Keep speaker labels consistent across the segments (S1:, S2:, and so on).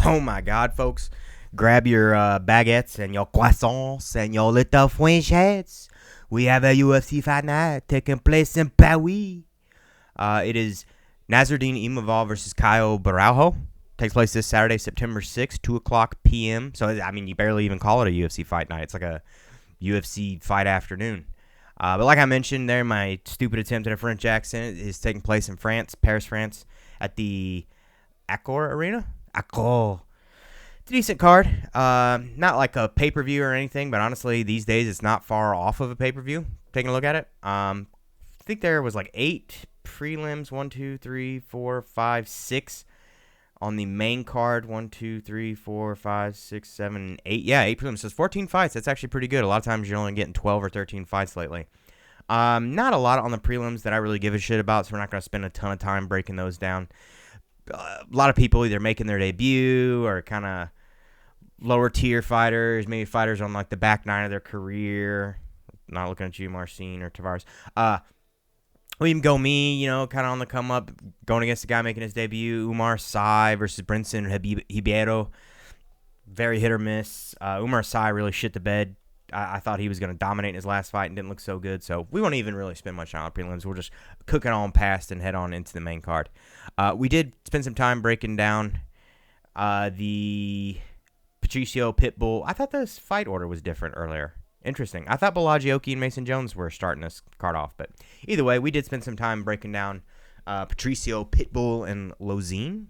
S1: Oh my God, folks. Grab your baguettes and your croissants and your little fourchettes. We have a UFC Fight Night taking place in Paris. It is Nassourdine Imavov versus Caio Borralho. Takes place this Saturday, September 6th, 2 o'clock p.m. So, I mean, you barely even call it a UFC Fight Night. It's like a UFC Fight Afternoon. But like I mentioned there, my stupid attempt at a French accent is taking place in France, Paris, France, at the Accor Arena. Accor. It's a decent card. Not like a pay-per-view or anything, but honestly, these days it's not far off of a pay-per-view. Taking a look at it. I think there was like 8 prelims. 1, 2, 3, 4, 5, 6 on the main card. 1, 2, 3, 4, 5, 6, 7, 8. Yeah, 8 prelims. So it's 14 fights. That's actually pretty good. A lot of times you're only getting 12 or 13 fights lately. Not a lot on the prelims that I really give a shit about, so we're not going to spend a ton of time breaking those down. A lot of people either making their debut or kind of lower tier fighters, maybe fighters on like the back 9 of their career. Not looking at you, Marcin or Tavares. William Gomi, kind of on the come up, going against the guy making his debut. Umar Sy versus Brinson Ribeiro. Very hit or miss. Umar Sy really shit the bed. I thought he was going to dominate in his last fight and didn't look so good. So we won't even really spend much time on prelims. We'll just cook it on past and head on into the main card. We did spend some time breaking down the Patricio Pitbull. I thought this fight order was different earlier. Interesting. I thought Balaji and Mason Jones were starting this card off. But either way, we did spend some time breaking down Patricio Pitbull and Lozen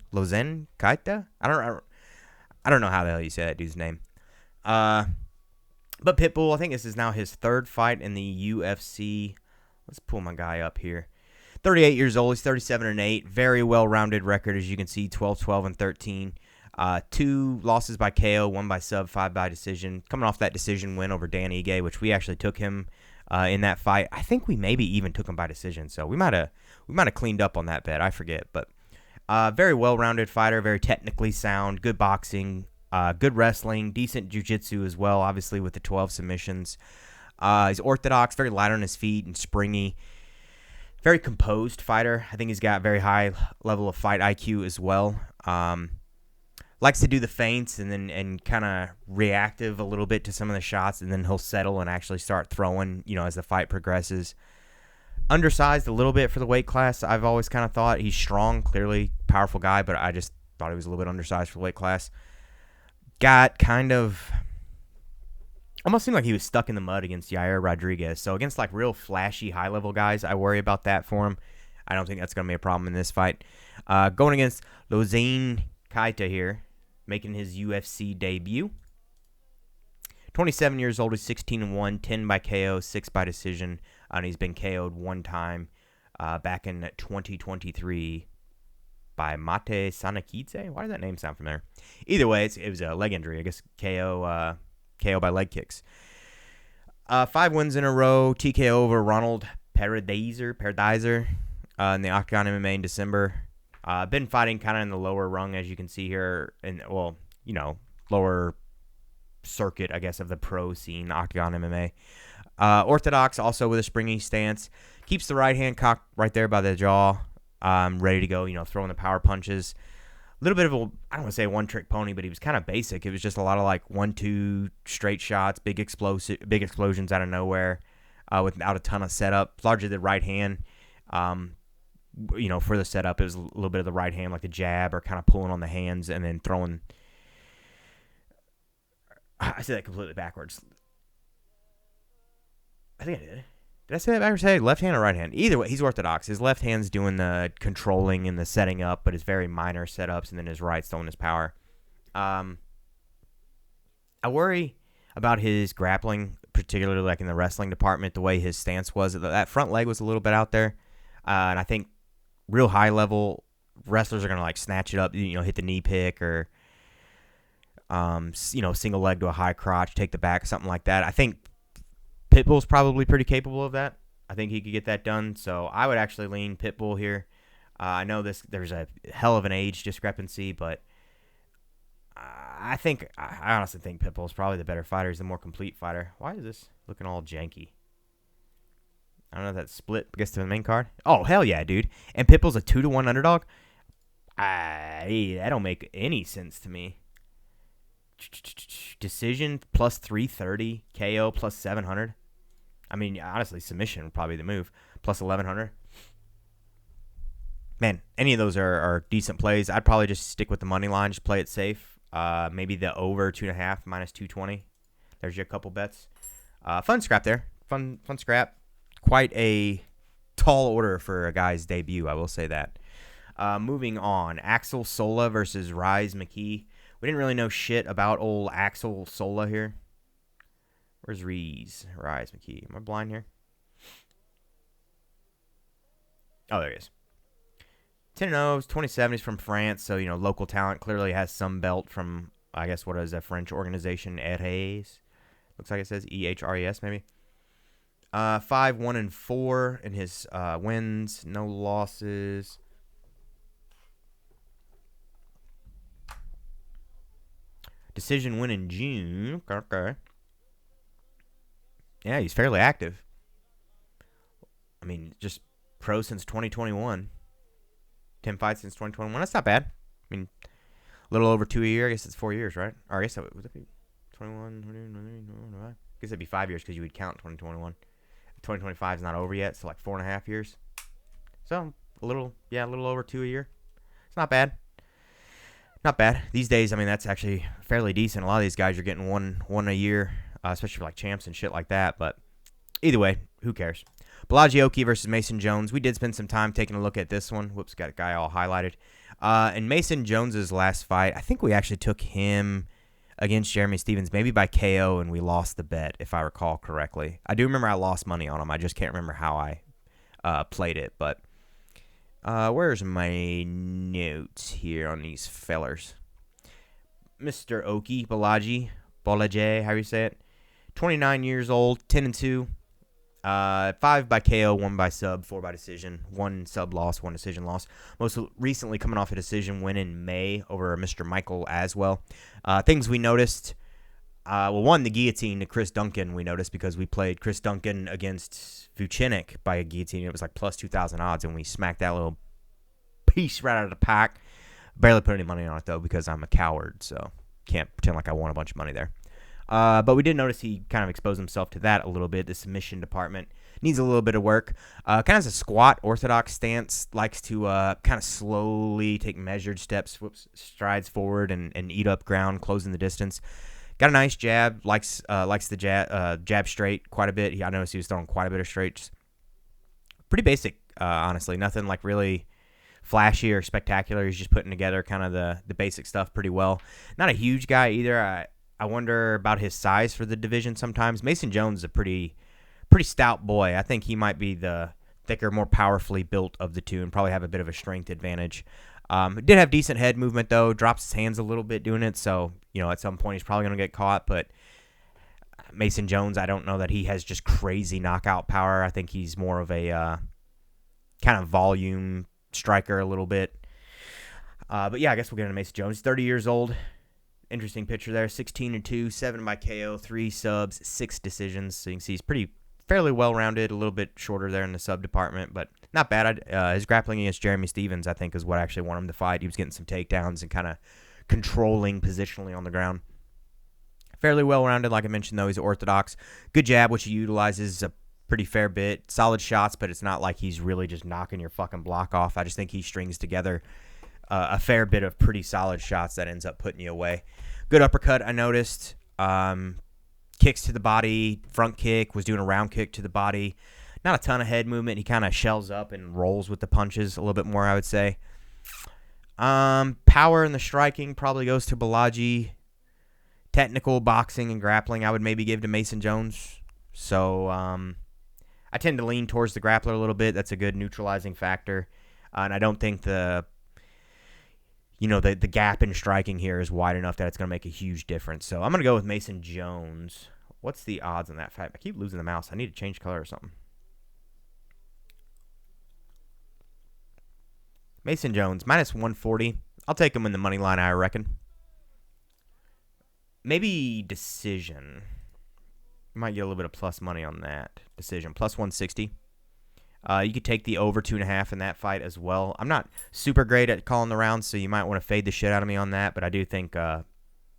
S1: Kaita. I don't know how the hell you say that dude's name. But Pitbull, I think this is now his 3rd fight in the UFC. Let's pull my guy up here. 38 years old. He's 37-8. Very well-rounded record, as you can see. 12-12 and 13. 2 losses by KO, 1 by sub, 5 by decision. Coming off that decision win over Dan Ige, which we actually took him in that fight. I think we maybe even took him by decision. So we might have cleaned up on that bet. I forget, but very well-rounded fighter. Very technically sound. Good boxing. Good wrestling, decent jiu-jitsu as well, obviously with the 12 submissions. He's orthodox, very light on his feet and springy. Very composed fighter. I think he's got very high level of fight IQ as well. Likes to do the feints and kind of reactive a little bit to some of the shots, and then he'll settle and actually start throwing, as the fight progresses. Undersized a little bit for the weight class. I've always kind of thought he's strong, clearly powerful guy, but I just thought he was a little bit undersized for the weight class. Got kind of almost seemed like he was stuck in the mud against Yair Rodriguez. So against like real flashy high-level guys, I worry about that for him. I don't think that's going to be a problem in this fight. Going against Lozen Kaita here, making his UFC debut. 27 years old, he's 16-1, 10 by KO, 6 by decision, and he's been KO'd 1 time back in 2023. By Mate Sanakidze? Why does that name sound familiar? Either way, it was a leg injury. I guess KO by leg kicks. 5 wins in a row. TKO over Ronald Paradiser in the Octagon MMA in December. Been fighting kind of in the lower rung, as you can see here. Lower circuit, I guess, of the pro scene, Octagon MMA. Orthodox, also with a springy stance. Keeps the right hand cocked right there by the jaw. Ready to go, throwing the power punches. A little bit of I don't want to say a one-trick pony, but he was kind of basic. It was just a lot of like 1-2 straight shots, big explosions out of nowhere, without a ton of setup. Largely the right hand, for the setup, it was a little bit of the right hand, like the jab or kind of pulling on the hands and then throwing. I said that completely backwards. I think I did. Did I say that backwards? Hey, left hand or right hand? Either way, he's orthodox. His left hand's doing the controlling and the setting up, but it's very minor setups, and then his right's throwing his power. I worry about his grappling, particularly like in the wrestling department, the way his stance was. That front leg was a little bit out there, and I think real high-level wrestlers are going to like snatch it up, hit the knee pick or, single leg to a high crotch, take the back, something like that. I think Pitbull's probably pretty capable of that. I think he could get that done. So I would actually lean Pitbull here. I know there's a hell of an age discrepancy, but I honestly think Pitbull's probably the better fighter. He's the more complete fighter. Why is this looking all janky? I don't know if that split gets to the main card. Oh, hell yeah, dude. And Pitbull's a 2-1 underdog? That don't make any sense to me. Decision plus 330. KO plus 700. I mean, honestly, submission would probably be the move. Plus 1100. Man, any of those are decent plays. I'd probably just stick with the money line. Just play it safe. Maybe the over 2.5 minus 220. There's your couple bets. Fun scrap there. Fun scrap. Quite a tall order for a guy's debut, I will say that. Moving on. Axel Sola versus Rise McKee. We didn't really know shit about old Axel Sola here. Where's Rise McKee? Am I blind here? Oh, there he is. 10-0, 27. He's from France, so, local talent. Clearly has some belt from, I guess, what is a French organization? Ehres. Looks like it says EHRES, maybe. 5-1-4 in his wins. No losses. Decision win in June. Okay. Yeah, he's fairly active. I mean, just pro since 2021. 10 fights since 2021. That's not bad. I mean, a little over 2 a year. I guess it's 4 years, right? Or I guess that would be 21. I guess it'd be 5 years because you would count 2021. 2025 is not over yet, so like 4.5 years. So a little over 2 a year. It's not bad. Not bad. These days, I mean, that's actually fairly decent. A lot of these guys are getting one a year, especially for like champs and shit like that. But either way, who cares? Balaji versus Mason Jones. We did spend some time taking a look at this one. Whoops, got a guy all highlighted. In Mason Jones's last fight, I think we actually took him against Jeremy Stephens, maybe by KO, and we lost the bet, if I recall correctly. I do remember I lost money on him. I just can't remember how I played it. But where's my notes here on these fellers? Mr. Balaji, however you say it. 29 years old, 10-2. 5 by KO, 1 by sub, 4 by decision, 1 sub loss, 1 decision loss. Most recently coming off a decision win in May over Mr. Michael Aswell. Things we noticed, one, the guillotine to Chris Duncan we noticed because we played Chris Duncan against Vucinic by a guillotine. It was like plus 2,000 odds, and we smacked that little piece right out of the pack. Barely put any money on it, though, because I'm a coward, so can't pretend like I won a bunch of money there. But we did notice he kind of exposed himself to that a little bit. The submission department needs a little bit of work. Kind of has a squat, orthodox stance. Likes to kind of slowly take measured steps, strides forward and eat up ground, closing the distance. Got a nice jab. Likes the jab straight quite a bit. I noticed he was throwing quite a bit of straights. Pretty basic, honestly. Nothing like really flashy or spectacular. He's just putting together kind of the basic stuff pretty well. Not a huge guy either. I wonder about his size for the division sometimes. Mason Jones is a pretty stout boy. I think he might be the thicker, more powerfully built of the two and probably have a bit of a strength advantage. Did have decent head movement, though. Drops his hands a little bit doing it, so, at some point he's probably going to get caught. But Mason Jones, I don't know that he has just crazy knockout power. I think he's more of a kind of volume striker a little bit. But, yeah, I guess we'll get into Mason Jones. 30 years old. Interesting picture there. 16-2, 7 by KO, 3 subs, 6 decisions. So you can see he's fairly well-rounded, a little bit shorter there in the sub department, but not bad. His grappling against Jeremy Stephens, I think, is what actually won him the fight. He was getting some takedowns and kind of controlling positionally on the ground. Fairly well-rounded, like I mentioned, though. He's orthodox. Good jab, which he utilizes a pretty fair bit. Solid shots, but it's not like he's really just knocking your fucking block off. I just think he strings together a fair bit of pretty solid shots that ends up putting you away. Good uppercut, I noticed. Kicks to the body, front kick, was doing a round kick to the body. Not a ton of head movement. He kind of shells up and rolls with the punches a little bit more, I would say. Power in the striking probably goes to Balaji. Technical boxing and grappling I would maybe give to Mason Jones. So I tend to lean towards the grappler a little bit. That's a good neutralizing factor. And I don't think the gap in striking here is wide enough that it's going to make a huge difference. So I'm going to go with Mason Jones. What's the odds on that fight? I keep losing the mouse. I need to change color or something. Mason Jones, minus 140. I'll take him in the money line, I reckon. Maybe decision. Might get a little bit of plus money on that. Decision, plus 160. You could take the over 2.5 in that fight as well. I'm not super great at calling the rounds, so you might want to fade the shit out of me on that, but I do think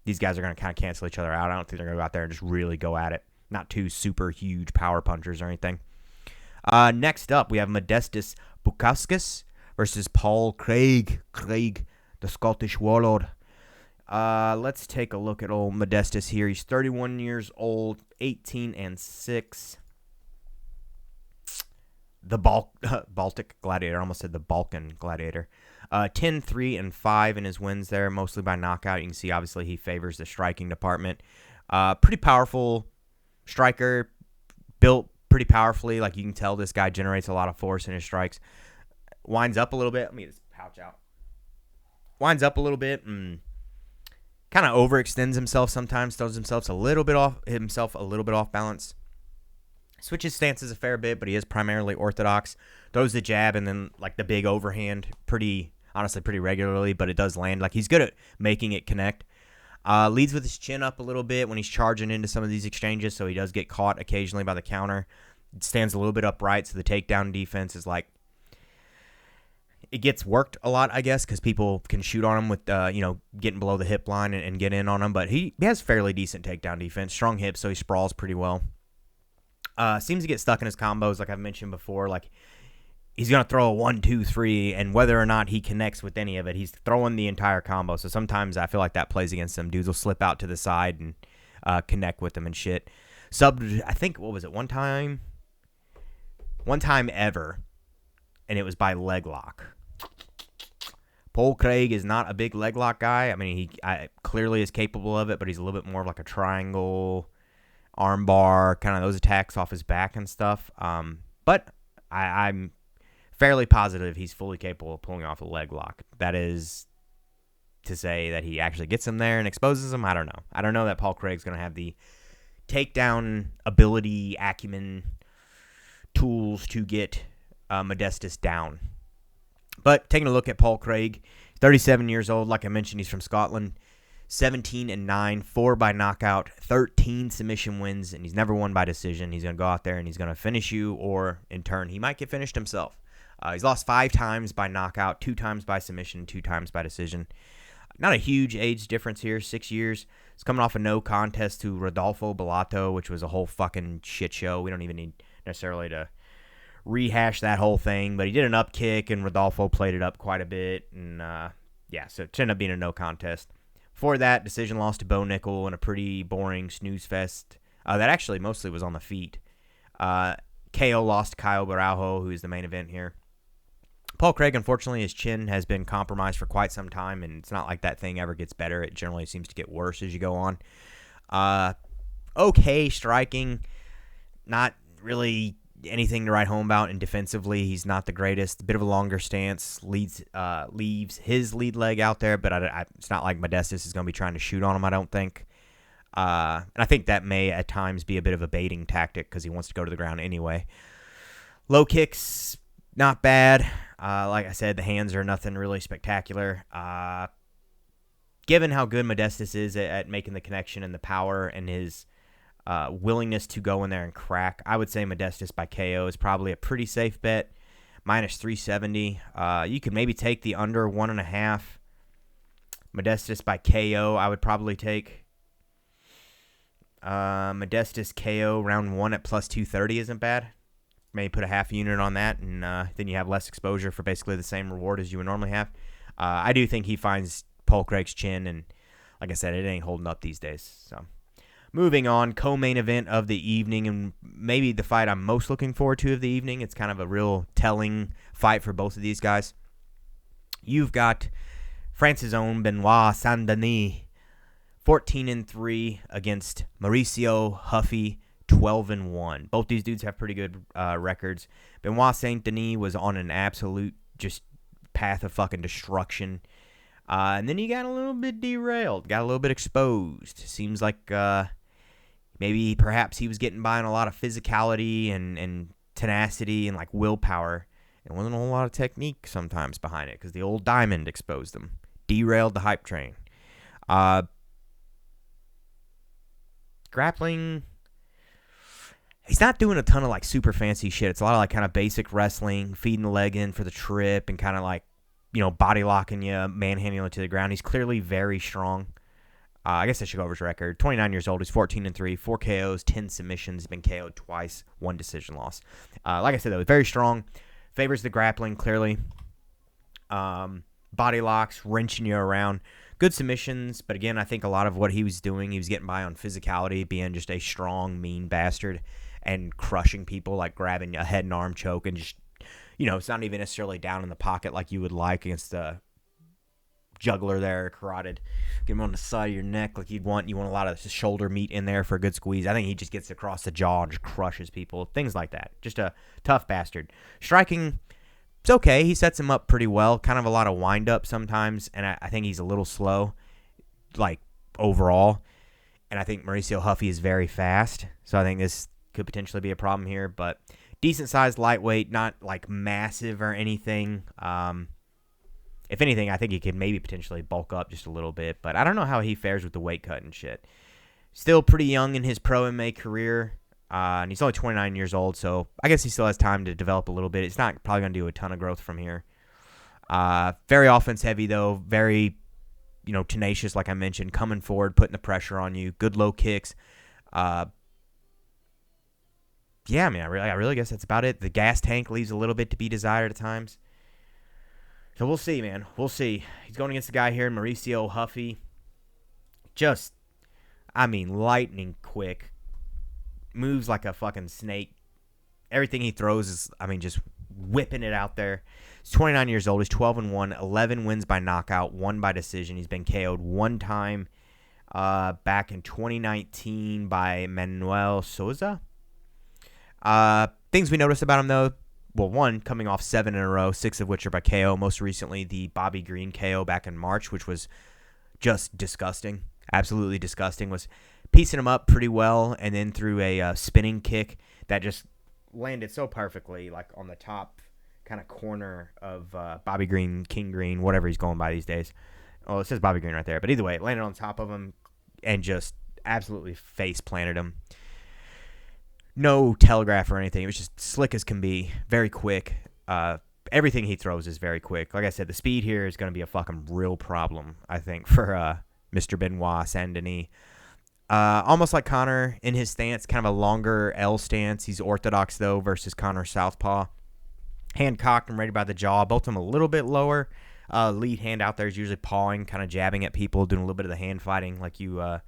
S1: these guys are going to kind of cancel each other out. I don't think they're going to go out there and just really go at it. Not two super huge power punchers or anything. Next up, we have Modestas Bukauskas versus Paul Craig. Craig, the Scottish warlord. Let's take a look at old Modestas here. He's 31 years old, 18-6. The Baltic Gladiator. I almost said the Balkan Gladiator. 10-3-5 in his wins there, mostly by knockout. You can see, obviously, he favors the striking department. Pretty powerful striker, built pretty powerfully. Like, you can tell this guy generates a lot of force in his strikes. Winds up a little bit. Let me get this pouch out. Winds up a little bit and kind of overextends himself sometimes. Throws himself a little bit off balance. Switches stances a fair bit, but he is primarily orthodox. Throws the jab and then like the big overhand pretty regularly, but it does land. Like, he's good at making it connect. Leads with his chin up a little bit when he's charging into some of these exchanges, so he does get caught occasionally by the counter. Stands a little bit upright, so the takedown defense is like, it gets worked a lot, I guess, because people can shoot on him with, getting below the hip line and get in on him. But he has fairly decent takedown defense, strong hips, so he sprawls pretty well. Seems to get stuck in his combos, like I've mentioned before. Like, he's going to throw a 1, 2, 3, and whether or not he connects with any of it, he's throwing the entire combo. So sometimes I feel like that plays against him. Dudes will slip out to the side and connect with them and shit. Subbed, I think, what was it, one time ever, and it was by leg lock. Paul Craig is not a big leg lock guy. I mean, he clearly is capable of it, but he's a little bit more of like a triangle, arm bar, kind of those attacks off his back and stuff. But I'm fairly positive he's fully capable of pulling off a leg lock. That is to say that he actually gets him there and exposes him. I don't know. I don't know that Paul Craig's going to have the takedown ability, acumen, tools to get Modestas down. But taking a look at Paul Craig, 37 years old. Like I mentioned, he's from Scotland. 17-9, 4 by knockout, 13 submission wins, and he's never won by decision. He's going to go out there and he's going to finish you, or in turn, he might get finished himself. He's lost 5 times by knockout, 2 times by submission, 2 times by decision. Not a huge age difference here, 6 years. He's coming off a no contest to Rodolfo Bellato, which was a whole fucking shit show. We don't even need necessarily to rehash that whole thing, but he did an up kick, and Rodolfo played it up quite a bit, and so it ended up being a no contest. Before that, decision loss to Bo Nickel in a pretty boring snooze fest. That actually mostly was on the feet. KO lost to Caio Borralho, who is the main event here. Paul Craig, unfortunately, his chin has been compromised for quite some time, and it's not like that thing ever gets better. It generally seems to get worse as you go on. Okay striking, not really anything to write home about, and defensively, he's not the greatest. A bit of a longer stance, leaves his lead leg out there, but it's not like Modestas is going to be trying to shoot on him, I don't think. And I think that may at times be a bit of a baiting tactic because he wants to go to the ground anyway. Low kicks, not bad. Like I said, the hands are nothing really spectacular. Given how good Modestas is at making the connection and the power and his willingness to go in there and crack, I would say Modestas by KO is probably a pretty safe bet. Minus 370. You could maybe take the under 1.5. Modestas by KO, I would probably take. Modestas KO round 1 at plus 230 isn't bad. Maybe put a half unit on that, and then you have less exposure for basically the same reward as you would normally have. I do think he finds Paul Craig's chin, and like I said, it ain't holding up these days. So, moving on, co-main event of the evening, and maybe the fight I'm most looking forward to of the evening. It's kind of a real telling fight for both of these guys. You've got France's own Benoit Saint Dennis, 14-3 against Mauricio Ruffy, 12-1. Both these dudes have pretty good records. Benoit Saint Denis was on an absolute just path of fucking destruction. And then he got a little bit derailed, got a little bit exposed. Seems like maybe perhaps he was getting by on a lot of physicality and tenacity and like willpower. And wasn't a whole lot of technique sometimes behind it because the old diamond exposed him. Derailed the hype train. Grappling, he's not doing a ton of like super fancy shit. It's a lot of like kind of basic wrestling, feeding the leg in for the trip and kind of like, body locking you, manhandling you to the ground. He's clearly very strong. I guess I should go over his record. 29 years old. He's 14-3, 4 KOs, 10 submissions. He's been KO'd twice, 1 decision loss. Like I said, though, very strong. Favors the grappling, clearly. Body locks, wrenching you around. Good submissions, but again, I think a lot of what he was doing, he was getting by on physicality, being just a strong, mean bastard, and crushing people, like grabbing a head and arm choke, and just, it's not even necessarily down in the pocket like you would like against the juggler there, carotid. Get him on the side of your neck like you'd want. You want a lot of shoulder meat in there for a good squeeze. I think he just gets across the jaw and just crushes people. Things like that. Just a tough bastard. Striking, it's okay. He sets him up pretty well. Kind of a lot of wind up sometimes, and I think he's a little slow, like, overall. And I think Mauricio Ruffy is very fast, so I think this could potentially be a problem here. But decent-sized lightweight, not, like, massive or anything. If anything, I think he could maybe potentially bulk up just a little bit, but I don't know how he fares with the weight cut and shit. Still pretty young in his pro MMA career. And he's only 29 years old, so I guess he still has time to develop a little bit. It's not probably going to do a ton of growth from here. Very offense heavy, though. Very, tenacious, like I mentioned. Coming forward, putting the pressure on you. Good low kicks. Yeah, I mean, I really guess that's about it. The gas tank leaves a little bit to be desired at times. So we'll see, man. We'll see. He's going against the guy here, Mauricio Ruffy. Just, lightning quick. Moves like a fucking snake. Everything he throws is, just whipping it out there. He's 29 years old. He's 12-1, 11 wins by knockout, 1 by decision. He's been KO'd 1 time back in 2019 by Manuel Souza. Things we noticed about him, though. Well, 1, coming off 7 in a row, 6 of which are by KO. Most recently, the Bobby Green KO back in March, which was just disgusting. Absolutely disgusting. Was piecing him up pretty well, and then threw a spinning kick that just landed so perfectly, like on the top kind of corner of Bobby Green, King Green, whatever he's going by these days. Oh, it says Bobby Green right there. But either way, it landed on top of him and just absolutely face planted him. No telegraph or anything. It was just slick as can be. Very quick. Everything he throws is very quick. Like I said, the speed here is going to be a fucking real problem, I think, for Mr. Benoit Saint Dennis. Almost like Conor in his stance, kind of a longer L stance. He's orthodox, though, versus Conor southpaw. Hand cocked and ready by the jaw. Both of them a little bit lower. Lead hand out there is usually pawing, kind of jabbing at people, doing a little bit of the hand fighting like you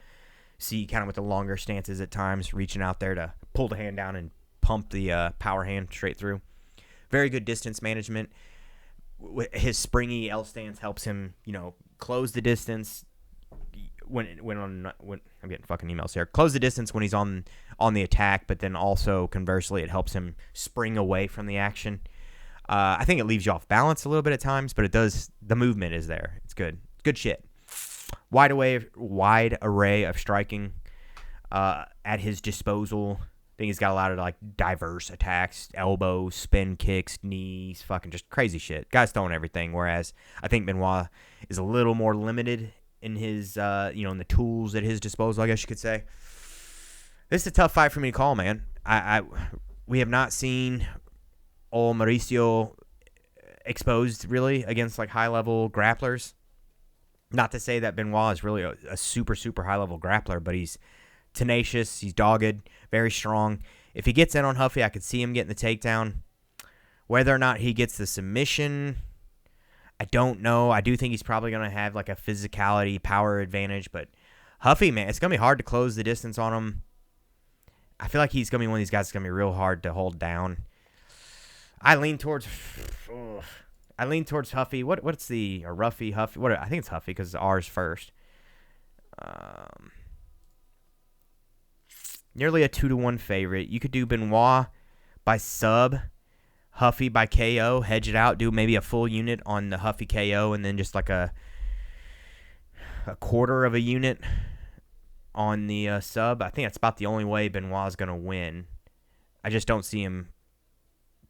S1: see kind of with the longer stances at times, reaching out there to pull the hand down and pump the power hand straight through. Very good distance management. His springy L stance helps him, close the distance when I'm getting fucking emails here. Close the distance when he's on the attack, but then also conversely, it helps him spring away from the action. I think it leaves you off balance a little bit at times, but it does. The movement is there. It's good. Good shit. Wide array of striking at his disposal. I think he's got a lot of diverse attacks, elbows, spin kicks, knees, fucking just crazy shit. Guy's throwing everything. Whereas I think Benoit is a little more limited in his, in the tools at his disposal, I guess you could say. This is a tough fight for me to call, man. We have not seen old Mauricio exposed really against high level grapplers. Not to say that Benoit is really a super, super high-level grappler, but he's tenacious, he's dogged, very strong. If he gets in on Ruffy, I could see him getting the takedown. Whether or not he gets the submission, I don't know. I do think he's probably going to have a physicality, power advantage, but Ruffy, man, it's going to be hard to close the distance on him. I feel like he's going to be one of these guys that's going to be real hard to hold down. I lean towards Ruffy. What's the Ruffy? Huffy? What? I think it's Ruffy because R's first. Nearly a 2-1 favorite. You could do Benoit by sub, Ruffy by KO, hedge it out, do maybe a full unit on the Ruffy KO, and then just a quarter of a unit on the sub. I think that's about the only way Benoit's going to win. I just don't see him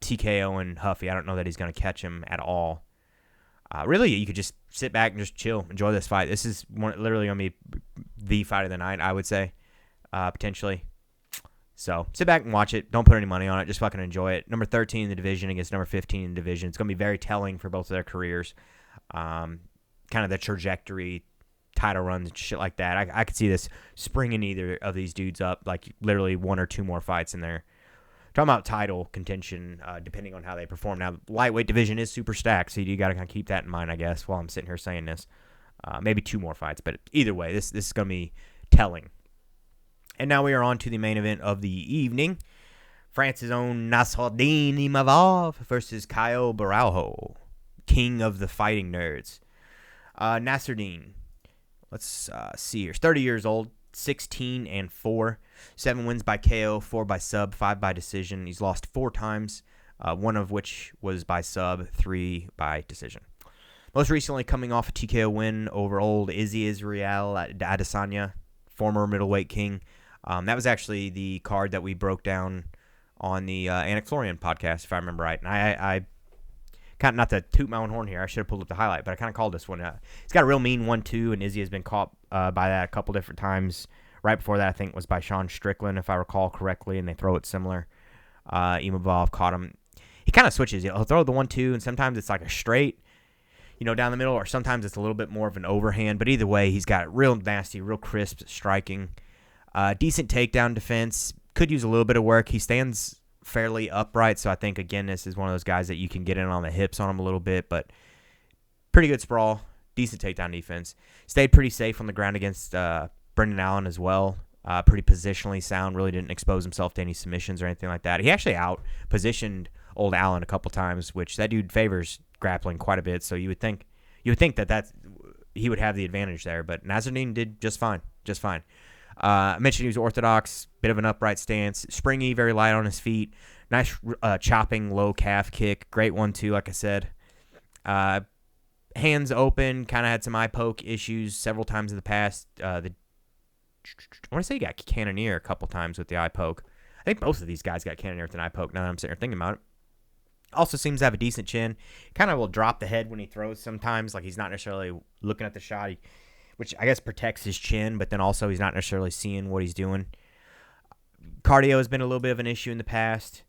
S1: TKO and Ruffy. I don't know that he's going to catch him at all. Really, you could just sit back and just chill, enjoy this fight. This is literally going to be the fight of the night, I would say, potentially. So sit back and watch it. Don't put any money on it. Just fucking enjoy it. Number 13 in the division against number 15 in the division. It's going to be very telling for both of their careers. Kind of the trajectory title runs and shit like that. I could see this springing either of these dudes up, like literally 1 or 2 more fights in there. Talking about title contention, depending on how they perform. Now, the lightweight division is super stacked, so you got to kind of keep that in mind, I guess, while I'm sitting here saying this. Maybe 2 more fights, but either way, this is going to be telling. And now we are on to the main event of the evening. France's own Nassourdine Imavov versus Caio Borralho, king of the fighting nerds. Nassourdine, let's see here. He's 30 years old, 16-4, 7 wins by KO, 4 by sub, 5 by decision. He's lost 4 times, 1 of which was by sub, 3 by decision. Most recently coming off a TKO win over old Izzy Israel at Adesanya, former middleweight king. That was actually the card that we broke down on the Anik Florian podcast, if I remember right. And I kind of, not to toot my own horn here, I should have pulled up the highlight, but I kind of called this one. He's got a real mean 1-2, and Izzy has been caught by that a couple different times. Right before that, I think, was by Sean Strickland, if I recall correctly, and they throw it similar. Imavov caught him. He kind of switches. He'll throw the 1-2, and sometimes it's like a straight, down the middle, or sometimes it's a little bit more of an overhand. But either way, he's got real nasty, real crisp striking. Decent takedown defense. Could use a little bit of work. He stands fairly upright, so I think, again, this is one of those guys that you can get in on the hips on him a little bit, but pretty good sprawl, decent takedown defense. Stayed pretty safe on the ground against Brendan Allen as well. Pretty positionally sound, really didn't expose himself to any submissions or anything like that. He actually out-positioned old Allen a couple times, which that dude favors grappling quite a bit, so you would think that he would have the advantage there, but Nassourdine did just fine. I mentioned he was orthodox, bit of an upright stance, springy, very light on his feet, nice chopping low calf kick, great one too, like I said. Hands open, kind of had some eye poke issues several times in the past. I want to say he got Cannonier a couple times with the eye poke. I think most of these guys got Cannonier with an eye poke now that I'm sitting here thinking about it. Also seems to have a decent chin. Kind of will drop the head when he throws sometimes, like he's not necessarily looking at the shot. Which I guess protects his chin, but then also he's not necessarily seeing what he's doing. Cardio has been a little bit of an issue in the past.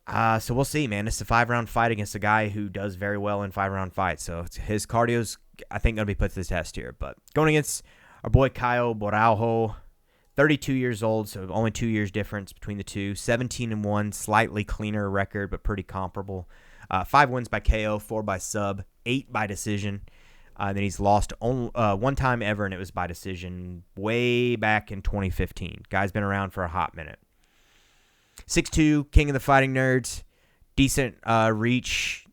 S1: So we'll see, man. It's a 5-round fight against a guy who does very well in 5-round fights. So his cardio's, I think, going to be put to the test here. But going against our boy Caio Borralho, 32 years old, so only 2 years difference between the two. 17-1, slightly cleaner record, but pretty comparable. 5 wins by KO, 4 by sub, 8 by decision. Then he's lost only, 1 time ever, and it was by decision way back in 2015. Guy's been around for a hot minute. 6'2", king of the fighting nerds. Decent reach.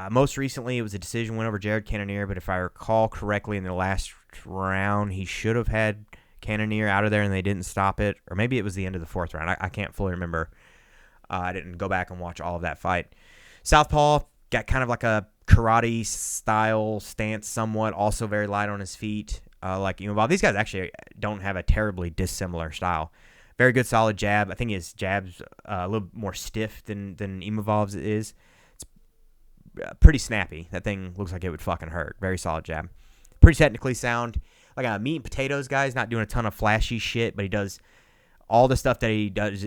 S1: Most recently, it was a decision win over Jared Cannonier, but if I recall correctly, in the last round, he should have had Cannonier out of there, and they didn't stop it. Or maybe it was the end of the 4th round. I can't fully remember. I didn't go back and watch all of that fight. Southpaw got kind of like a karate style stance somewhat, also very light on his feet, like Imavov. These guys actually don't have a terribly dissimilar style. Very good solid jab. I think his jab's a little more stiff than Imavov's is. It's pretty snappy. That thing looks like it would fucking hurt. Very solid jab. Pretty technically sound. Like a meat and potatoes guy. He's not doing a ton of flashy shit, but he does all the stuff that he does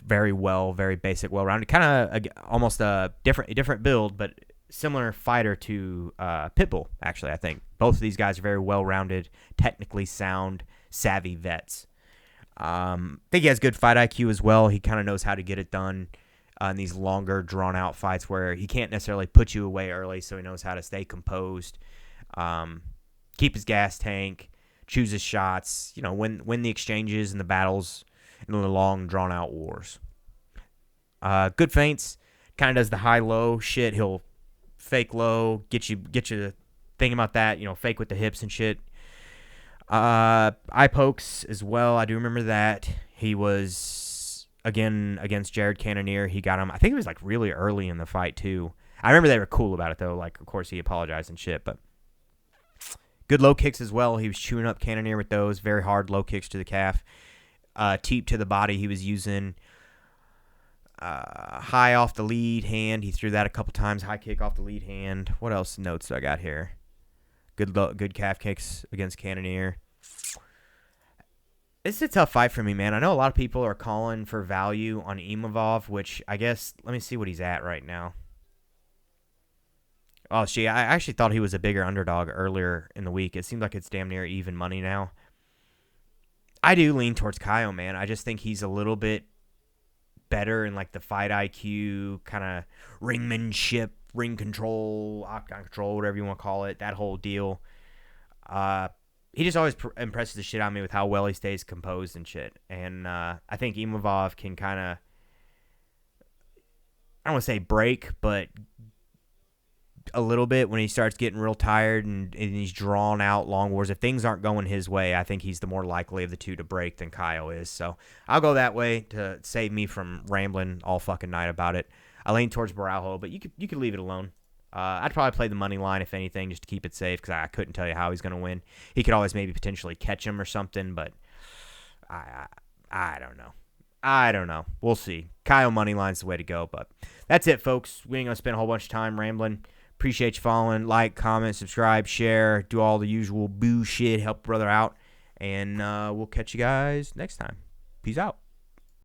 S1: very well, very basic, well-rounded. Kind of almost a different build, but similar fighter to Pitbull, actually, I think. Both of these guys are very well-rounded, technically sound, savvy vets. I think he has good fight IQ as well. He kind of knows how to get it done in these longer, drawn-out fights where he can't necessarily put you away early, so he knows how to stay composed, keep his gas tank, choose his shots, win the exchanges and the battles in the long, drawn-out wars. Good feints, kind of does the high-low shit. He'll fake low, get you thinking about that, fake with the hips and shit. Eye pokes as well. I do remember that. He was, again, against Jared Cannonier. He got him, I think it was like really early in the fight too. I remember they were cool about it though. Like, of course, he apologized and shit, but good low kicks as well. He was chewing up Cannonier with those. Very hard low kicks to the calf. Teep to the body he was using. High off the lead hand. He threw that a couple times. High kick off the lead hand. What else notes do I got here? Good calf kicks against Cannonier. It's a tough fight for me, man. I know a lot of people are calling for value on Imavov, which I guess, let me see what he's at right now. Oh, I actually thought he was a bigger underdog earlier in the week. It seems like it's damn near even money now. I do lean towards Caio, man. I just think he's a little bit better in like the fight IQ, kind of ringmanship, ring control, octagon control, whatever you want to call it, that whole deal. He just always impresses the shit out of me with how well he stays composed and shit. And I think Imavov can kind of, I don't want to say break, but a little bit when he starts getting real tired and he's drawn out long wars. If things aren't going his way, I think he's the more likely of the two to break than Caio is. So I'll go that way to save me from rambling all fucking night about it. I lean towards Borralho, but you could leave it alone. I'd probably play the money line, if anything, just to keep it safe, because I couldn't tell you how he's going to win. He could always maybe potentially catch him or something, but I don't know. I don't know. We'll see. Caio money line's the way to go, but that's it, folks. We ain't going to spend a whole bunch of time rambling. Appreciate you following. Like, comment, subscribe, share, do all the usual boo shit, help brother out, and we'll catch you guys next time. Peace out.